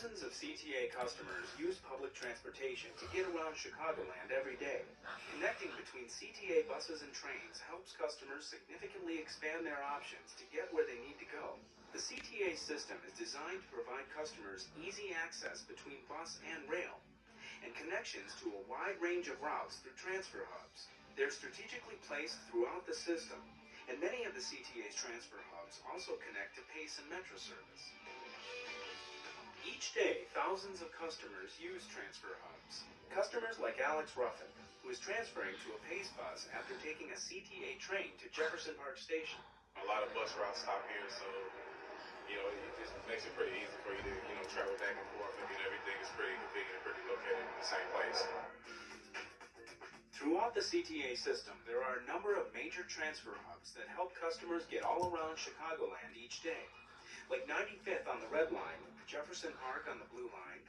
Thousands of CTA customers use public transportation to get around Chicagoland every day. Connecting between CTA buses and trains helps customers significantly expand their options to get where they need to go. The CTA system is designed to provide customers easy access between bus and rail, and connections to a wide range of routes through transfer hubs. They're strategically placed throughout the system, and many of the CTA's transfer hubs also connect to PACE and Metro service. Each day, thousands of customers use transfer hubs. Customers like Alex Ruffin, who is transferring to a PACE bus after taking a CTA train to Jefferson Park Station. A lot of bus routes stop here, so, it just makes it pretty easy for you to, travel back and forth, and everything is pretty convenient and pretty located in the same place. Throughout the CTA system, there are a number of major transfer hubs that help customers get all around Chicagoland each day, like 95th on the Red Line, Jefferson Park on the Blue Line,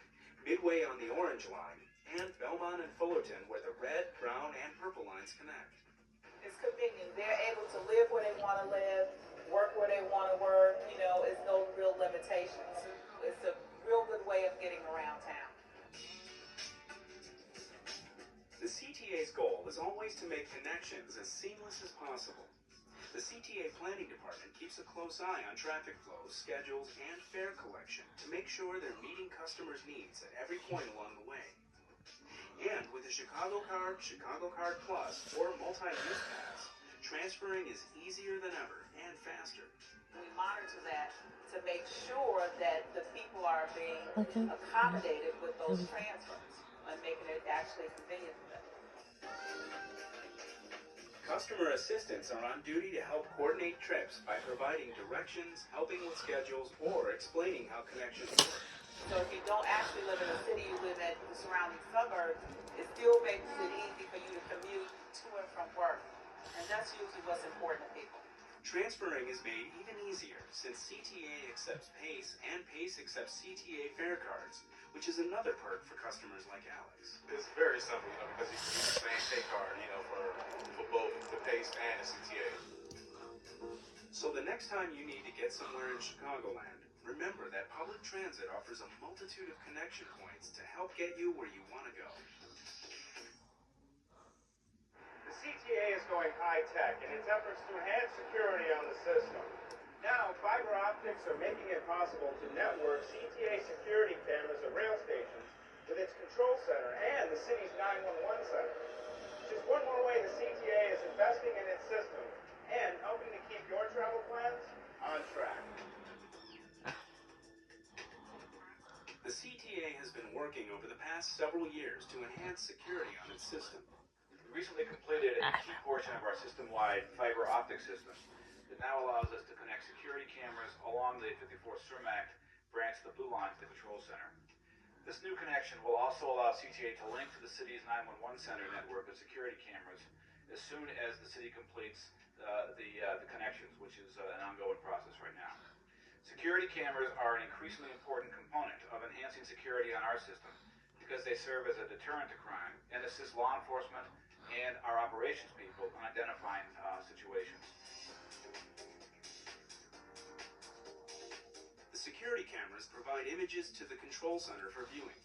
Midway on the Orange Line, and Belmont and Fullerton where the red, brown, and purple lines connect. It's convenient. They're able to live where they want to live, work where they want to work. It's no real limitations. It's a real good way of getting around town. The CTA's goal is always to make connections as seamless as possible. The CTA Planning Department keeps a close eye on traffic flows, schedules, and fare collection to make sure they're meeting customers' needs at every point along the way. And with the Chicago Card Plus, or Multi-Use Pass, transferring is easier than ever and faster. We monitor that to make sure that the people are being accommodated with those transfers and making it actually convenient for them. Customer assistants are on duty to help coordinate trips by providing directions, helping with schedules, or explaining how connections work. So if you don't actually live in a city, you live at the surrounding suburbs, it still makes it easy for you to commute to and from work. And that's usually what's important to people. Transferring is made even easier since CTA accepts PACE and PACE accepts CTA fare cards, which is another perk for customers like Alex. It's very simple, because you can use the same pay card, for both the PACE and the CTA. So the next time you need to get somewhere in Chicagoland, remember that public transit offers a multitude of connection points to help get you where you want to go. The CTA is going high-tech in its efforts to enhance security on the system. Now, fiber optics are making it possible to network CTA security cameras at rail stations with its control center and the city's 911 center. Just one more way the CTA is investing in its system and helping to keep your travel plans on track. The CTA has been working over the past several years to enhance security on its system. We recently completed a key portion of our system-wide fiber optic system that now allows us to connect security cameras along the 54th Cermak branch of the Blue Line to the control center. This new connection will also allow CTA to link to the city's 911 center network of security cameras as soon as the city completes the connections, which is an ongoing process right now. Security cameras are an increasingly important component of enhancing security on our system because they serve as a deterrent to crime and assist law enforcement and our operations people in identifying situations. The security cameras provide images to the control center for viewing.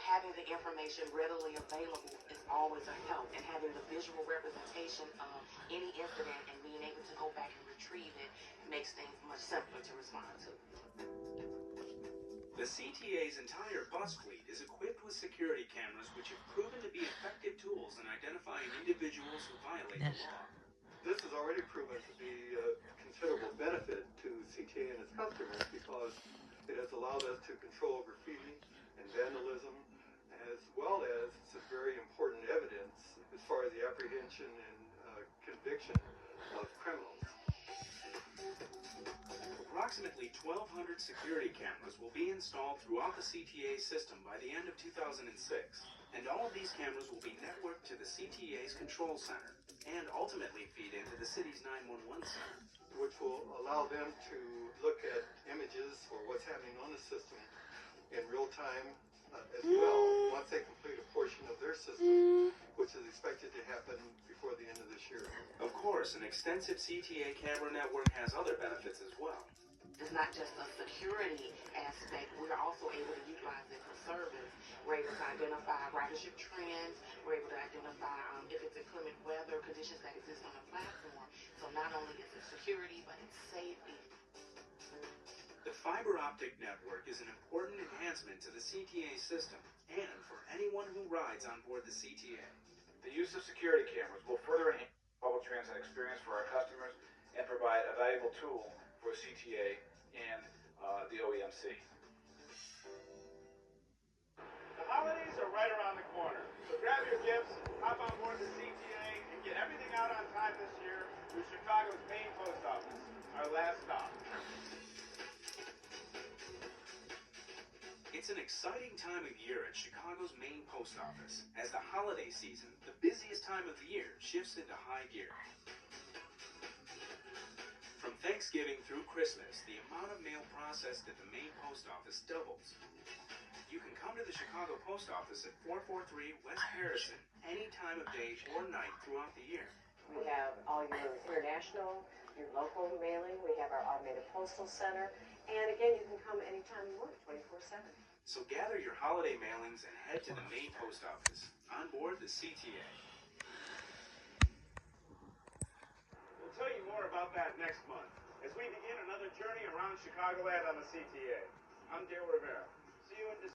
Having the information readily available is always a help, and having the visual representation of any incident and being able to go back and retrieve it makes things much simpler to respond to. The CTA's entire bus fleet is equipped with security cameras which have proven to be effective tools in identifying individuals who violate the law. This has already proven to be a considerable benefit to CTA and its customers because it has allowed us to control graffiti and vandalism, as well as some very important evidence as far as the apprehension and conviction of criminals. Approximately 1,200 security cameras will be installed throughout the CTA system by the end of 2006, and all of these cameras will be networked to the CTA's control center and ultimately feed into the city's 911 center, which will allow them to look at images or what's happening on the system in real time as well once they complete a portion of their system, which is expected to happen before the end of this year. Of course, an extensive CTA camera network has other benefits as well. it's not just a security aspect, we're also able to utilize it for service. We're able to identify ridership trends, we're able to identify if it's inclement weather conditions that exist on the platform. So not only is it security, but it's safety. The fiber optic network is an important enhancement to the CTA system and for anyone who rides on board the CTA. The use of security cameras will further enhance the public transit experience for our customers and provide a valuable tool for CTA and the OEMC. The holidays are right around the corner, so grab your gifts, hop on board the CTA, and get everything out on time this year through Chicago's main post office, our last stop. It's an exciting time of year at Chicago's main post office, as the holiday season, the busiest time of the year, shifts into high gear. From Thanksgiving through Christmas, the amount of mail processed at the main post office doubles. You can come to the Chicago Post Office at 443 West Harrison any time of day or night throughout the year. We have all your international, your local mailing. We have our automated postal center. And again, you can come anytime you want, 24/7. So gather your holiday mailings and head to the main post office on board the CTA. We'll tell you more about that next month as we begin another journey around Chicagoland on the CTA. I'm Dale Rivera.